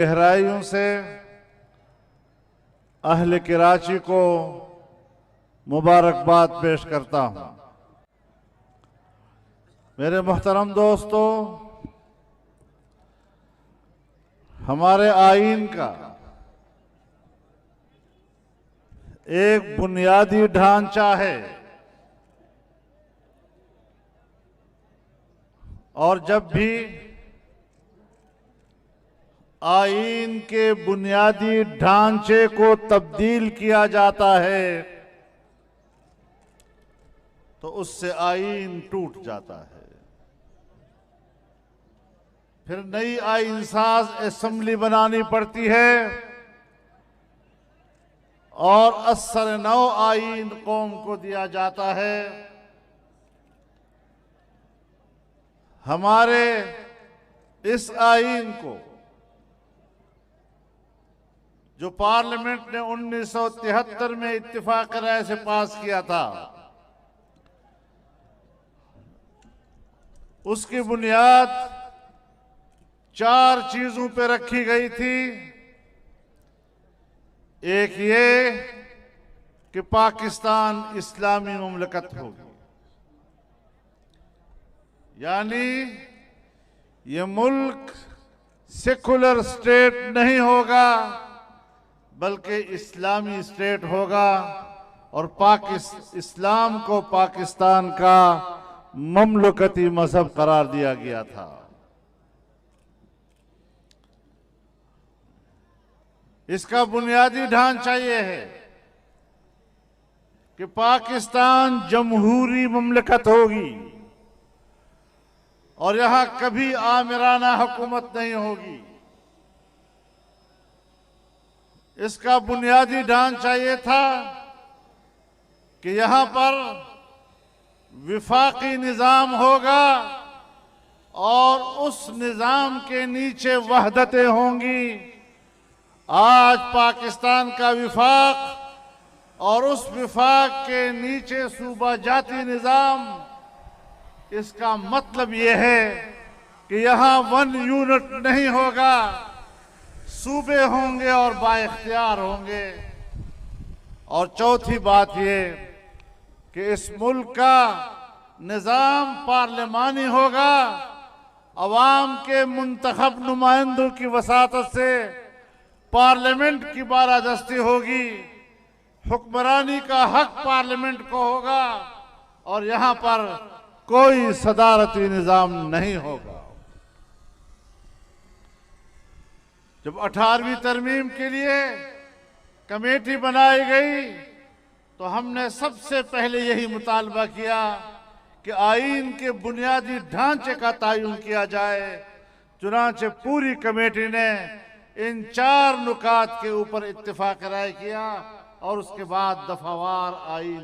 गहराइयों से अहले कराची को मुबारकबाद पेश करता हूं। मेरे मोहतरम दोस्तों, हमारे आईन का एक बुनियादी ढांचा है और जब भी आईन के बुनियादी ढांचे को तब्दील किया जाता है तो उससे आईन टूट जाता है। फिर नई आईन साज असेंबली बनानी पड़ती है और असर नौ आईन कौम को दिया जाता है। हमारे इस आईन को जो पार्लियामेंट ने 1973 में इत्तेफाक राय से पास किया था, उसकी बुनियाद 4 चीजों पर रखी गई थी। एक ये कि पाकिस्तान इस्लामी मुमलकत होगी, यानी ये मुल्क सेकुलर स्टेट नहीं होगा बल्कि इस्लामी स्टेट होगा और इस्लाम को पाकिस्तान का ममलकती मजहब करार दिया गया था। इसका बुनियादी ढांचा ये है कि पाकिस्तान जमहूरी मुमलकत होगी और यहां कभी आमिराना हुकूमत नहीं होगी। इसका बुनियादी ढांचा ये था कि यहां पर विफाकी निजाम होगा और उस निजाम के नीचे वहदतें होंगी। आज पाकिस्तान का विफाक और उस विफाक के नीचे सूबा जाती निजाम, इसका मतलब यह है कि यहां वन यूनिट नहीं होगा, सूबे होंगे और बाइख्तियार होंगे। और चौथी बात यह कि इस मुल्क का निजाम पार्लिमानी होगा, अवाम के मुंतखब नुमाइंदों की वसातत से पार्लियामेंट की बारादस्ती होगी, हुक्मरानी का हक पार्लियामेंट को होगा और यहां पर कोई सदारती निजाम नहीं होगा। जब 18वीं तरमीम के लिए कमेटी बनाई गई तो हमने सबसे पहले यही मुतालबा किया कि आईन के बुनियादी ढांचे का तयन किया जाए। चुनांचे पूरी कमेटी ने इन 4 नुकात के ऊपर इत्तेफाक राय किया और उसके बाद दफावार आईन